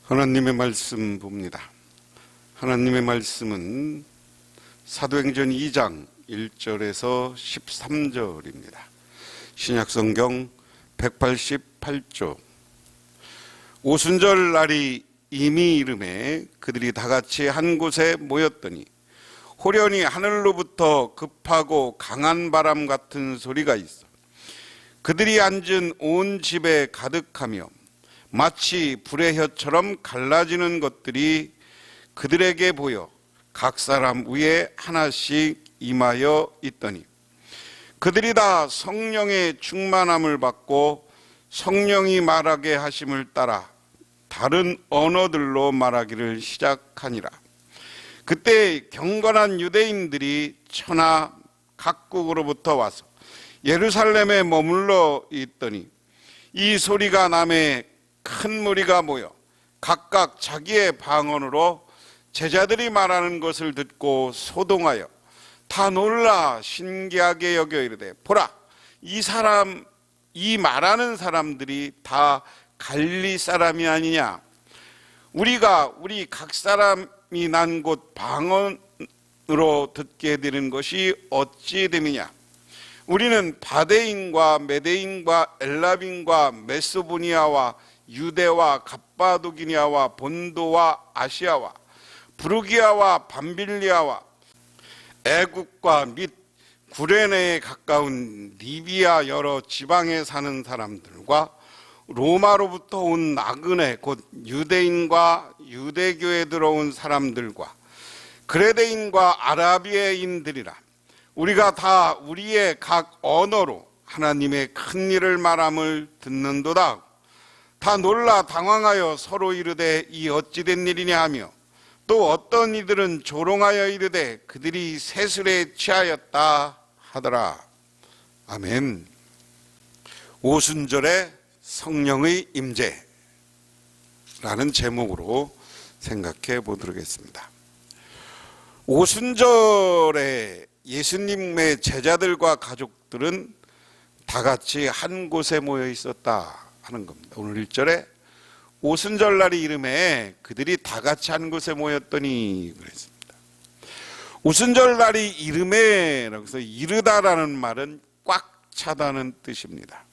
하나님의 말씀 봅니다. 하나님의 말씀은 사도행전 2장 1절에서 13절입니다. 신약성경 188조. 오순절 날이 이미 이름에 그들이 다 같이 한 곳에 모였더니 호련히 하늘로부터 급하고 강한 바람 같은 소리가 있어 그들이 앉은 온 집에 가득하며 마치 불의 혀처럼 갈라지는 것들이 그들에게 보여 각 사람 위에 하나씩 임하여 있더니 그들이 다 성령의 충만함을 받고 성령이 말하게 하심을 따라 다른 언어들로 말하기를 시작하니라. 그때 경건한 유대인들이 천하 각국으로부터 와서 예루살렘에 머물러 있더니 이 소리가 남에 큰 무리가 모여 각각 자기의 방언으로 제자들이 말하는 것을 듣고 소동하여 다 놀라 신기하게 여겨 이르되 보라, 이 말하는 사람들이 다 갈릴리 사람이 아니냐. 우리 각 사람이 난 곳 방언으로 듣게 되는 것이 어찌 됨이냐. 우리는 바데인과 메데인과 엘라빈과 메소보니아와 유대와 갑바도기니아와 본도와 아시아와 부르기아와 밤빌리아와 애국과 및 구레네에 가까운 리비아 여러 지방에 사는 사람들과 로마로부터 온 나그네 곧 유대인과 유대교에 들어온 사람들과 그레데인과 아라비아인들이라. 우리가 다 우리의 각 언어로 하나님의 큰 일을 말함을 듣는도다. 다 놀라 당황하여 서로 이르되 이 어찌 된 일이냐 하며 또 어떤 이들은 조롱하여 이르되 그들이 세술에 취하였다 하더라. 아멘. 오순절의 성령의 임재라는 제목으로 생각해 보도록 하겠습니다. 오순절에 예수님의 제자들과 가족들은 다 같이 한 곳에 모여 있었다 하는 겁니다. 오늘 1절에 오순절 날이 이름에 그들이 다 같이 한 곳에 모였더니 그랬습니다. 오순절 날이 이름에 그래서 이르다라는 말은 꽉 차다는 뜻입니다.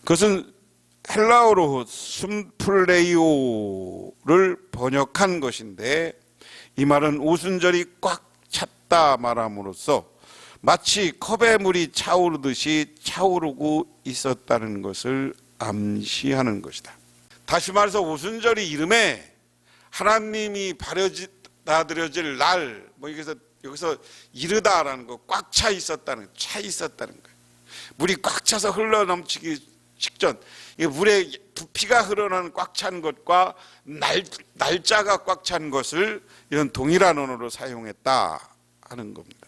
그것은 헬라어로 숨플레이오를 번역한 것인데 이 말은 오순절이 꽉 찼다 말함으로써 마치 컵에 물이 차오르듯이 차오르고 있었다는 것을 암시하는 것이다. 다시 말해서 오순절이 이름에 하나님이 받아들여질 날, 여기서 이르다라는 거, 꽉 차 있었다는 거예요. 물이 꽉 차서 흘러 넘치기 직전, 물에 부피가 흘러나는 꽉 찬 것과 날짜가 꽉 찬 것을 이런 동일한 언어로 사용했다 하는 겁니다.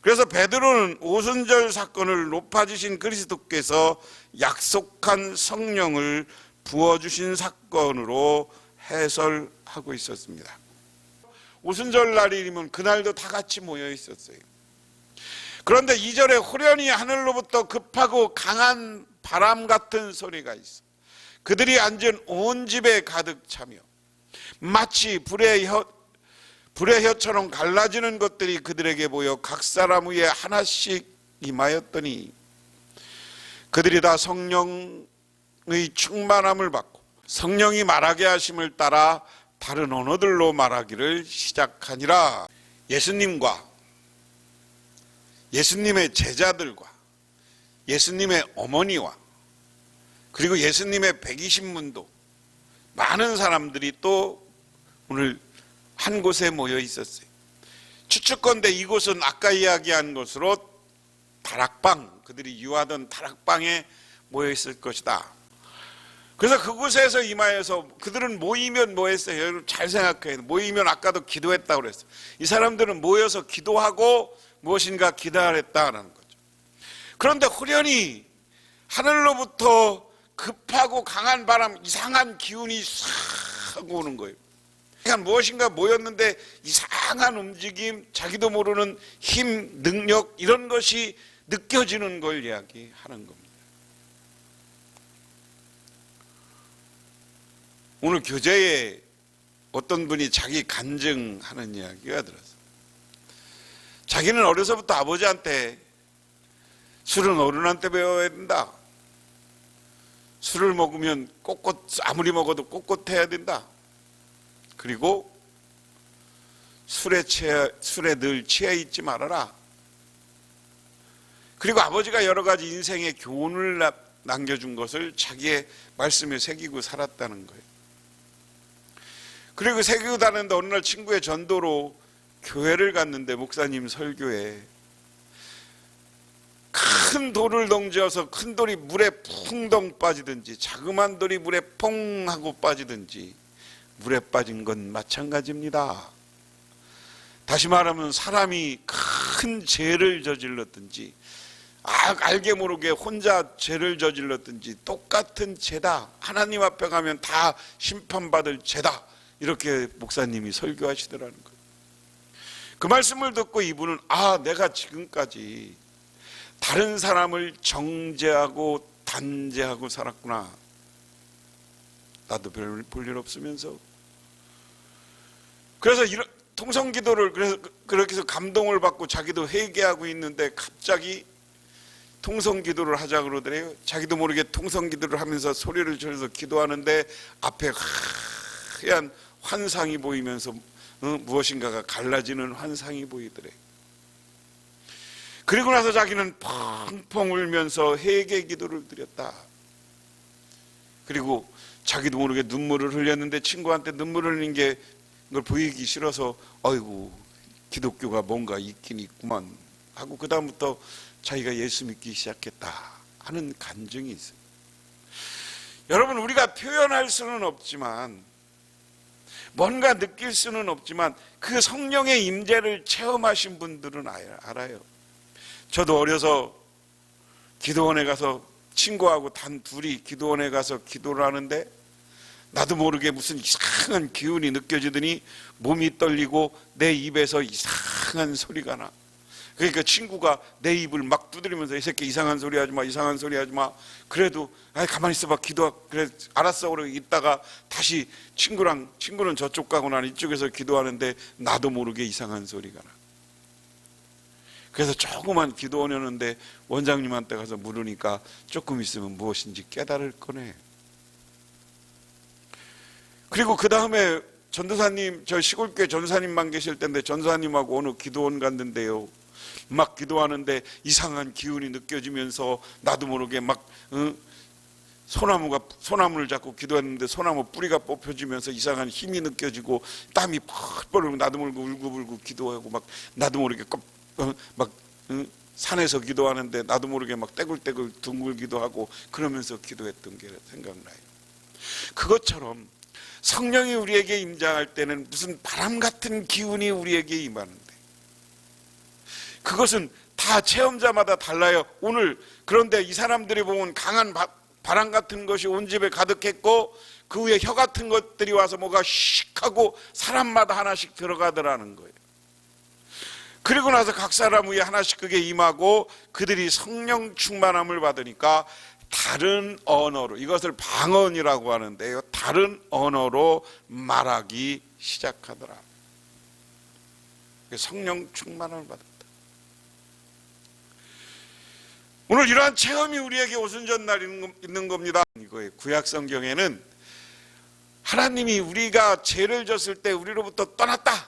그래서 베드로는 오순절 사건을 높아지신 그리스도께서 약속한 성령을 부어주신 사건으로 해설하고 있었습니다. 오순절 날이면 그날도 다 같이 모여 있었어요. 그런데 2절에 호련히 하늘로부터 급하고 강한 바람 같은 소리가 있어 그들이 앉은 온 집에 가득 차며 마치 불의 혀처럼 갈라지는 것들이 그들에게 보여 각 사람 위에 하나씩 임하였더니 그들이 다 성령의 충만함을 받고 성령이 말하게 하심을 따라 다른 언어들로 말하기를 시작하니라. 예수님과 예수님의 제자들과 예수님의 어머니와 그리고 예수님의 120문도 많은 사람들이 또 오늘 한 곳에 모여 있었어요. 추측건대 이곳은 아까 이야기한 곳으로 다락방, 그들이 유하던 다락방에 모여 있을 것이다. 그래서 그곳에서 임하여서 그들은 모이면 뭐 했어요? 여러분 잘 생각해요. 모이면 아까도 기도했다고 그랬어요. 이 사람들은 모여서 기도하고 무엇인가 기다렸다는 거죠. 그런데 호련히 하늘로부터 급하고 강한 바람, 이상한 기운이 싹 오는 거예요. 그러니까 무엇인가 모였는데 이상한 움직임, 자기도 모르는 힘, 능력 이런 것이 느껴지는 걸 이야기하는 겁니다. 오늘 교재에 어떤 분이 자기 간증하는 이야기가 들었어요. 자기는 어려서부터 아버지한테 술은 어른한테 배워야 된다. 술을 먹으면 아무리 먹어도 꼿꼿해야 된다. 그리고 술에 늘 취해 있지 말아라. 그리고 아버지가 여러 가지 인생의 교훈을 남겨준 것을 자기의 말씀에 새기고 살았다는 거예요. 그리고 새기고 다녔는데 어느 날 친구의 전도로 교회를 갔는데 목사님 설교에 큰 돌을 던져서 큰 돌이 물에 풍덩 빠지든지 자그마한 돌이 물에 퐁 하고 빠지든지 물에 빠진 건 마찬가지입니다. 다시 말하면 사람이 큰 죄를 저질렀든지 알게 모르게 혼자 죄를 저질렀든지 똑같은 죄다. 하나님 앞에 가면 다 심판받을 죄다. 이렇게 목사님이 설교하시더라는 거예요. 그 말씀을 듣고 이분은 내가 지금까지 다른 사람을 정죄하고 단죄하고 살았구나. 나도 별 볼 일 없으면서. 그래서 통성기도를 그렇게 해서 감동을 받고 자기도 회개하고 있는데 갑자기 통성기도를 하자 그러더래요. 자기도 모르게 통성기도를 하면서 소리를 지르면서 기도하는데 앞에 하얀 환상이 보이면서 무엇인가가 갈라지는 환상이 보이더래. 그리고 나서 자기는 펑펑 울면서 회개 기도를 드렸다. 그리고 자기도 모르게 눈물을 흘렸는데 친구한테 눈물을 흘린 게 그걸 보이기 싫어서 아이고 기독교가 뭔가 있긴 있구만 하고 그 다음부터 자기가 예수 믿기 시작했다 하는 간증이 있어요. 여러분, 우리가 표현할 수는 없지만 뭔가 느낄 수는 없지만 그 성령의 임재를 체험하신 분들은 알아요. 저도 어려서 기도원에 가서 친구하고 단 둘이 기도원에 가서 기도를 하는데 나도 모르게 무슨 이상한 기운이 느껴지더니 몸이 떨리고 내 입에서 이상한 소리가 나. 그러니까 친구가 내 입을 막 두드리면서 이 새끼 이상한 소리 하지 마, 이상한 소리 하지 마. 그래도 가만히 있어봐, 그래 알았어. 그러고 있다가 다시 친구는 저쪽 가고 나는 이쪽에서 기도하는데 나도 모르게 이상한 소리가 나. 그래서 조그만 기도원이었는데 원장님한테 가서 물으니까 조금 있으면 무엇인지 깨달을 거네. 그리고 그 다음에 전도사님, 저 시골교회 전도사님만 계실 때인데 전도사님하고 어느 기도원 갔는데요, 막 기도하는데 이상한 기운이 느껴지면서 나도 모르게 막 소나무를 잡고 기도했는데 소나무 뿌리가 뽑혀지면서 이상한 힘이 느껴지고 땀이 펄펄 흘리고 나도 모르게 울고불고 기도하고 막 나도 모르게 산에서 기도하는데 나도 모르게 막 떼굴떼굴 둥글기도 하고 그러면서 기도했던 게 생각나요. 그것처럼 성령이 우리에게 임장할 때는 무슨 바람 같은 기운이 우리에게 임하는데 그것은 다 체험자마다 달라요. 오늘 그런데 이 사람들이 보면 강한 바람 같은 것이 온 집에 가득했고 그 위에 혀 같은 것들이 와서 뭐가 씩 하고 사람마다 하나씩 들어가더라는 거예요. 그리고 나서 각 사람 위에 하나씩 그게 임하고 그들이 성령 충만함을 받으니까 다른 언어로, 이것을 방언이라고 하는데요, 다른 언어로 말하기 시작하더라. 성령 충만함을 받았다. 오늘 이러한 체험이 우리에게 오순절날 있는 겁니다. 이거예요. 구약 성경에는 하나님이 우리가 죄를 졌을 때 우리로부터 떠났다.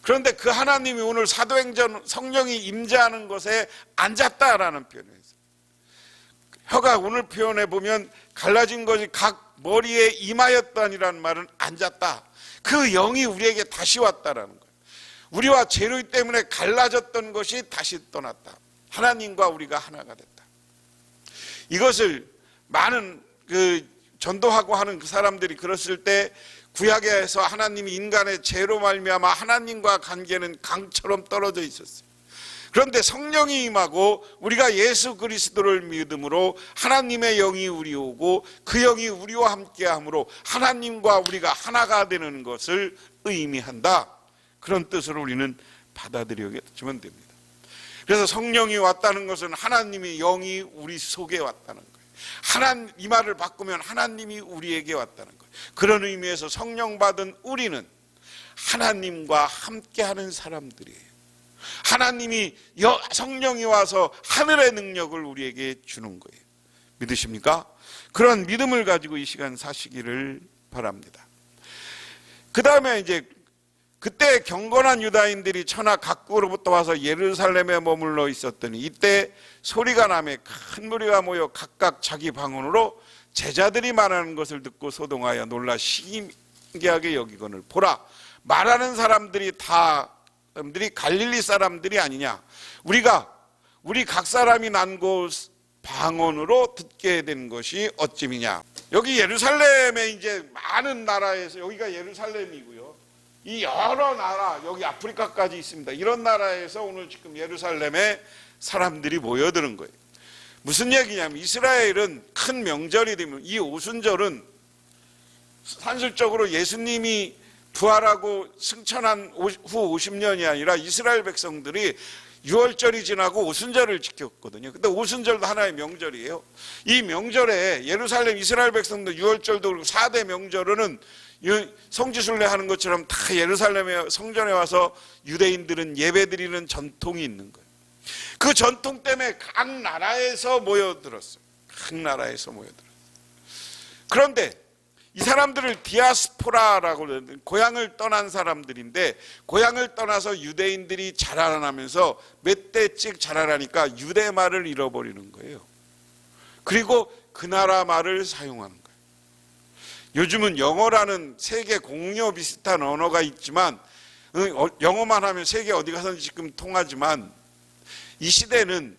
그런데 그 하나님이 오늘 사도행전 성령이 임재하는 것에 앉았다라는 표현을 했어요. 혀가 오늘 표현해 보면 갈라진 것이 각 머리에 임하였다니라는 말은 앉았다. 그 영이 우리에게 다시 왔다라는 거예요. 우리와 죄로 때문에 갈라졌던 것이 다시 떠났다. 하나님과 우리가 하나가 됐다. 이것을 많은 전도하고 하는 그 사람들이 그랬을 때 구약에서 하나님이 인간의 죄로 말미암아 하나님과 관계는 강처럼 떨어져 있었어요. 그런데 성령이 임하고 우리가 예수 그리스도를 믿음으로 하나님의 영이 우리 오고 그 영이 우리와 함께함으로 하나님과 우리가 하나가 되는 것을 의미한다. 그런 뜻으로 우리는 받아들여주면 됩니다. 그래서 성령이 왔다는 것은 하나님의 영이 우리 속에 왔다는 거예요. 이 말을 바꾸면 하나님이 우리에게 왔다는 거예요. 그런 의미에서 성령 받은 우리는 하나님과 함께하는 사람들이에요. 하나님이 성령이 와서 하늘의 능력을 우리에게 주는 거예요. 믿으십니까? 그런 믿음을 가지고 이 시간 사시기를 바랍니다. 그 다음에 이제 그때 경건한 유다인들이 천하 각국으로부터 와서 예루살렘에 머물러 있었더니 이때 소리가 나매 큰 무리가 모여 각각 자기 방언으로 제자들이 말하는 것을 듣고 소동하여 놀라 신기하게 여기거늘 보라, 말하는 사람들이 갈릴리 사람들이 아니냐. 우리 각 사람이 난 곳 방언으로 듣게 된 것이 어찌미냐. 여기 예루살렘에 이제 많은 나라에서, 여기가 예루살렘이고요, 이 여러 나라, 여기 아프리카까지 있습니다. 이런 나라에서 오늘 지금 예루살렘에 사람들이 모여드는 거예요. 무슨 얘기냐면 이스라엘은 큰 명절이 되면 이 오순절은 산술적으로 예수님이 부활하고 승천한 후 50년이 아니라 이스라엘 백성들이 6월절이 지나고 오순절을 지켰거든요. 근데 오순절도 하나의 명절이에요. 이 명절에 예루살렘 이스라엘 백성들 6월절도 그리고 4대 명절은 성지순례 하는 것처럼 다 예루살렘에 성전에 와서 유대인들은 예배드리는 전통이 있는 거예요. 그 전통 때문에 각 나라에서 모여들었어요. 각 나라에서 모여들었어요. 그런데 이 사람들을 디아스포라라고 그러는데 고향을 떠난 사람들인데, 고향을 떠나서 유대인들이 자라나면서 몇 대씩 자라나니까 유대 말을 잃어버리는 거예요. 그리고 그 나라 말을 사용하는 거예요. 요즘은 영어라는 세계 공유 비슷한 언어가 있지만 영어만 하면 세계 어디 가서는 지금 통하지만 이 시대는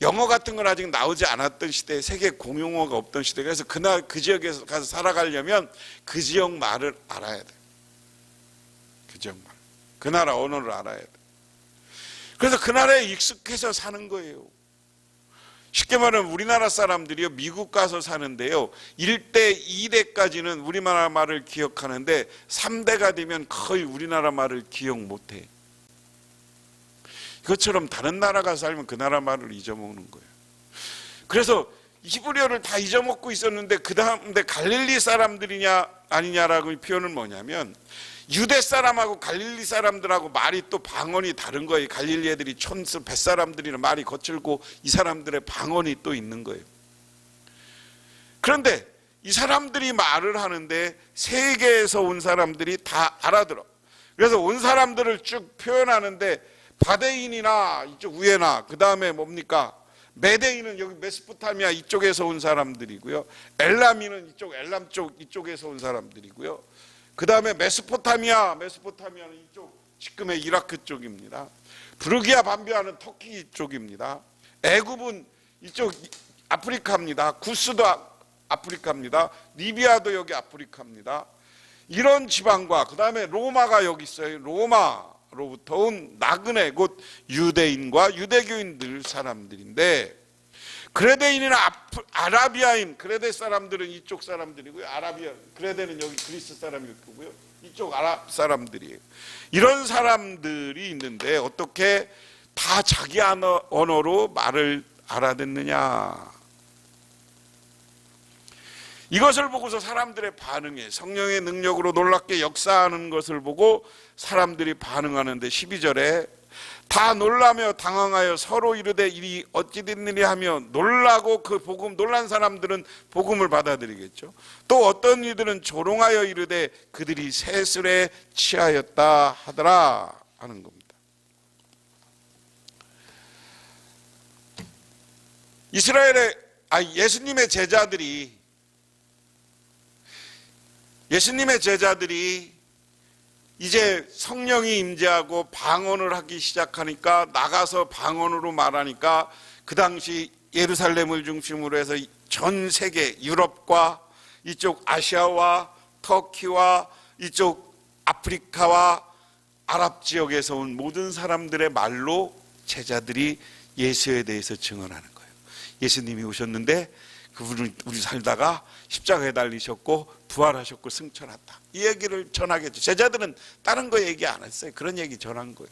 영어 같은 건 아직 나오지 않았던 시대, 세계 공용어가 없던 시대. 그래서 그 지역에서 가서 살아가려면 그 지역 말을 알아야 돼. 그 지역 말, 그 나라 언어를 알아야 돼. 그래서 그 나라에 익숙해서 사는 거예요. 쉽게 말하면 우리나라 사람들이요, 미국 가서 사는데요, 1대, 2대까지는 우리나라 말을 기억하는데 3대가 되면 거의 우리나라 말을 기억 못해. 그것처럼 다른 나라 가서 살면 그 나라 말을 잊어먹는 거예요. 그래서 히브리어를 다 잊어먹고 있었는데 그 다음에 갈릴리 사람들이냐 아니냐라고 표현은 뭐냐면, 유대 사람하고 갈릴리 사람들하고 말이 또 방언이 다른 거예요. 갈릴리 애들이 뱃사람들이나 말이 거칠고 이 사람들의 방언이 또 있는 거예요. 그런데 이 사람들이 말을 하는데 세계에서 온 사람들이 다 알아들어. 그래서 온 사람들을 쭉 표현하는데 바데인이나 이쪽 위에나, 그 다음에 뭡니까? 메데인은 여기 메소포타미아 이쪽에서 온 사람들이고요. 엘람이는 이쪽 엘람 쪽 이쪽에서 온 사람들이고요. 그 다음에 메소포타미아는 이쪽 지금의 이라크 쪽입니다. 부르기아 반비아는 터키 쪽입니다. 애굽은 이쪽 아프리카입니다. 구스도 아프리카입니다. 리비아도 여기 아프리카입니다. 이런 지방과 그 다음에 로마가 여기 있어요. 로마로부터 온 나그네, 곧 유대인과 유대교인들 사람들인데, 그레데인이나 아라비아인, 그레데 사람들은 이쪽 사람들이고요. 그레데는 여기 그리스 사람이고요. 이쪽 아랍 사람들이에요. 이런 사람들이 있는데 어떻게 다 자기 언어로 말을 알아듣느냐. 이것을 보고서 사람들의 반응에, 성령의 능력으로 놀랍게 역사하는 것을 보고 사람들이 반응하는데 12절에 다 놀라며 당황하여 서로 이르되 이리 어찌 됐느냐 하며 놀라고 그 복음, 놀란 사람들은 복음을 받아들이겠죠. 또 어떤 이들은 조롱하여 이르되 그들이 세술에 취하였다 하더라 하는 겁니다. 예수님의 제자들이 이제 성령이 임재하고 방언을 하기 시작하니까, 나가서 방언으로 말하니까 그 당시 예루살렘을 중심으로 해서 전 세계, 유럽과 이쪽 아시아와 터키와 이쪽 아프리카와 아랍 지역에서 온 모든 사람들의 말로 제자들이 예수에 대해서 증언하는 거예요. 예수님이 오셨는데 그분은 우리 살다가 십자가에 달리셨고 부활하셨고 승천했다, 이 얘기를 전하겠죠. 제자들은 다른 거 얘기 안 했어요. 그런 얘기 전한 거예요.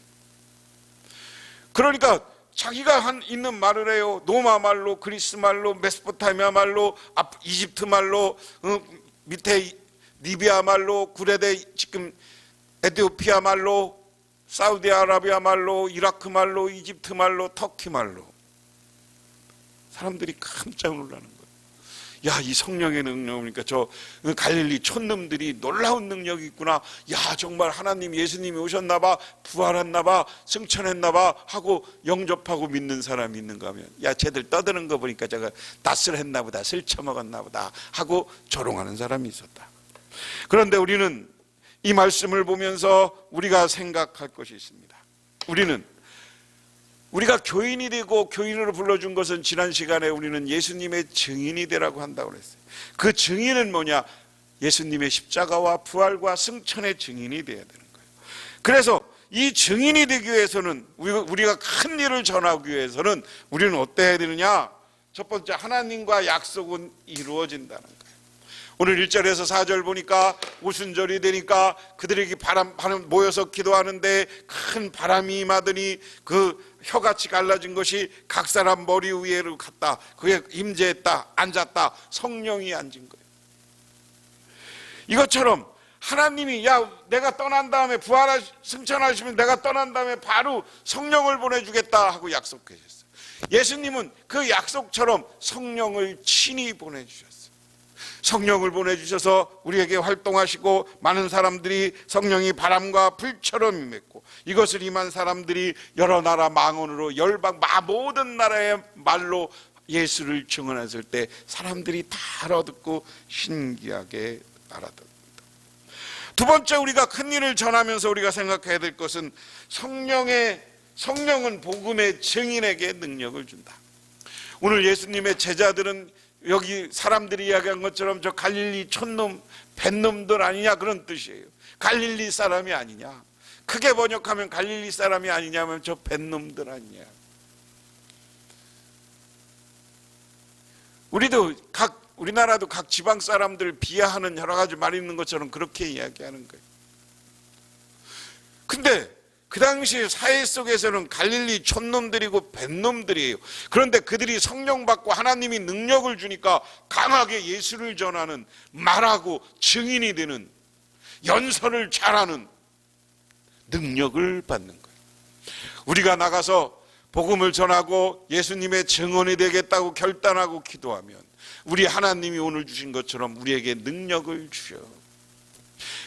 그러니까 자기가 있는 말을 해요. 노마 말로, 그리스 말로, 메소포타미아 말로, 이집트 말로, 밑에 리비아 말로, 구레데 지금 에티오피아 말로, 사우디아라비아 말로, 이라크 말로, 이집트 말로, 터키 말로. 사람들이 깜짝 놀라는 거예요. 야, 이 성령의 능력이니까 저 갈릴리 촌놈들이 놀라운 능력이 있구나. 야, 정말 하나님 예수님이 오셨나 봐, 부활했나 봐, 승천했나 봐 하고 영접하고 믿는 사람이 있는가 하면, 야, 쟤들 떠드는 거 보니까 제가 낯을 했나 보다, 술 처먹었나 보다 하고 조롱하는 사람이 있었다. 그런데 우리는 이 말씀을 보면서 우리가 생각할 것이 있습니다. 우리가 교인이 되고 교인으로 불러준 것은 지난 시간에 우리는 예수님의 증인이 되라고 한다고 그랬어요. 그 증인은 뭐냐? 예수님의 십자가와 부활과 승천의 증인이 되어야 되는 거예요. 그래서 이 증인이 되기 위해서는, 우리가 큰 일을 전하기 위해서는 우리는 어때야 되느냐? 첫 번째, 하나님과 약속은 이루어진다는 거예요. 오늘 1절에서 4절 보니까 오순절이 되니까 그들에게 바람 모여서 기도하는데 큰 바람이 임하더니 그 혀같이 갈라진 것이 각 사람 머리 위에로 갔다. 그게 임재했다, 앉았다. 성령이 앉은 거예요. 이것처럼 하나님이, 야, 내가 떠난 다음에 승천하시면 내가 떠난 다음에 바로 성령을 보내주겠다 하고 약속해 주셨어요. 예수님은 그 약속처럼 성령을 친히 보내주셨어요. 성령을 보내주셔서 우리에게 활동하시고, 많은 사람들이 성령이 바람과 불처럼 임했고, 이것을 임한 사람들이 여러 나라 망언으로 열방 모든 나라의 말로 예수를 증언했을 때 사람들이 다 알아듣고 신기하게 알아듣습니다. 두 번째, 우리가 큰 일을 전하면서 우리가 생각해야 될 것은 성령은 복음의 증인에게 능력을 준다. 오늘 예수님의 제자들은 여기 사람들이 이야기한 것처럼 저 갈릴리 촌놈, 뱃놈들 아니냐 그런 뜻이에요. 갈릴리 사람이 아니냐. 크게 번역하면 갈릴리 사람이 아니냐면 저 뱃놈들 아니냐. 우리나라도 각 지방 사람들 비하하는 여러 가지 말이 있는 것처럼 그렇게 이야기하는 거예요. 근데 그 당시 사회 속에서는 갈릴리 촌놈들이고 뱃놈들이에요. 그런데 그들이 성령 받고 하나님이 능력을 주니까 강하게 예수를 전하는, 말하고 증인이 되는, 연설을 잘하는 능력을 받는 거예요. 우리가 나가서 복음을 전하고 예수님의 증언이 되겠다고 결단하고 기도하면 우리 하나님이 오늘 주신 것처럼 우리에게 능력을 주셔.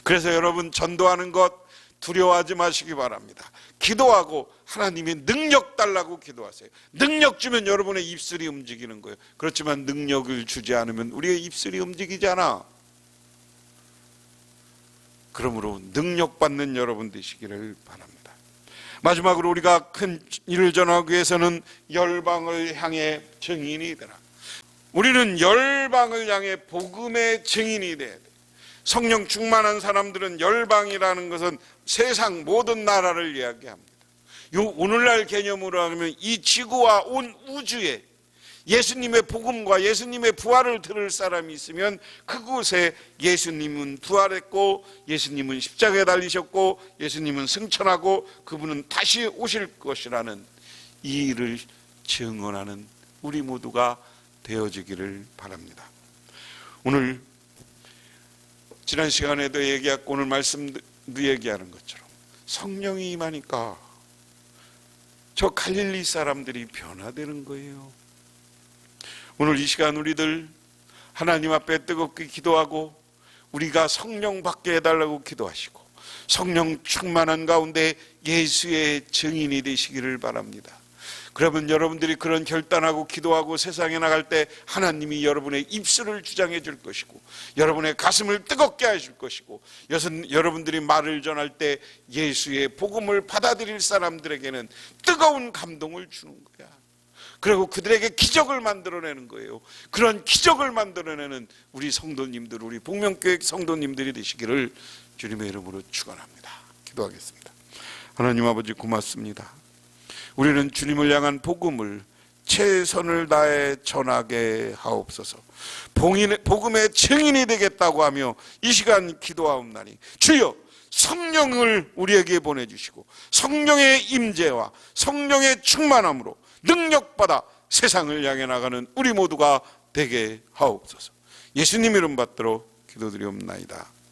그래서 여러분, 전도하는 것 두려워하지 마시기 바랍니다. 기도하고 하나님의 능력 달라고 기도하세요. 능력 주면 여러분의 입술이 움직이는 거예요. 그렇지만 능력을 주지 않으면 우리의 입술이 움직이잖아. 그러므로 능력 받는 여러분 되시기를 바랍니다. 마지막으로 우리가 큰 일을 전하기 위해서는 열방을 향해 증인이 되라. 우리는 열방을 향해 복음의 증인이 돼야 돼. 성령 충만한 사람들은, 열방이라는 것은 세상 모든 나라를 이야기합니다. 오늘날 개념으로 하면 이 지구와 온 우주에 예수님의 복음과 예수님의 부활을 들을 사람이 있으면 그곳에 예수님은 부활했고, 예수님은 십자가에 달리셨고, 예수님은 승천하고 그분은 다시 오실 것이라는 이 일을 증언하는 우리 모두가 되어지기를 바랍니다. 오늘 지난 시간에도 얘기했고 오늘 말씀도 얘기하는 것처럼 성령이 임하니까 저 갈릴리 사람들이 변화되는 거예요. 오늘 이 시간 우리들 하나님 앞에 뜨겁게 기도하고 우리가 성령 받게 해달라고 기도하시고 성령 충만한 가운데 예수의 증인이 되시기를 바랍니다. 그러면 여러분들이 그런 결단하고 기도하고 세상에 나갈 때 하나님이 여러분의 입술을 주장해 줄 것이고 여러분의 가슴을 뜨겁게 하실 것이고 여러분들이 말을 전할 때 예수의 복음을 받아들일 사람들에게는 뜨거운 감동을 주는 거야. 그리고 그들에게 기적을 만들어내는 거예요. 그런 기적을 만들어내는 우리 성도님들, 우리 복명교회 성도님들이 되시기를 주님의 이름으로 축원합니다. 기도하겠습니다. 하나님 아버지 고맙습니다. 우리는 주님을 향한 복음을 최선을 다해 전하게 하옵소서. 복음의 증인이 되겠다고 하며 이 시간 기도하옵나니 주여 성령을 우리에게 보내주시고 성령의 임재와 성령의 충만함으로 능력받아 세상을 향해 나가는 우리 모두가 되게 하옵소서. 예수님 이름 받들어 기도드리옵나이다.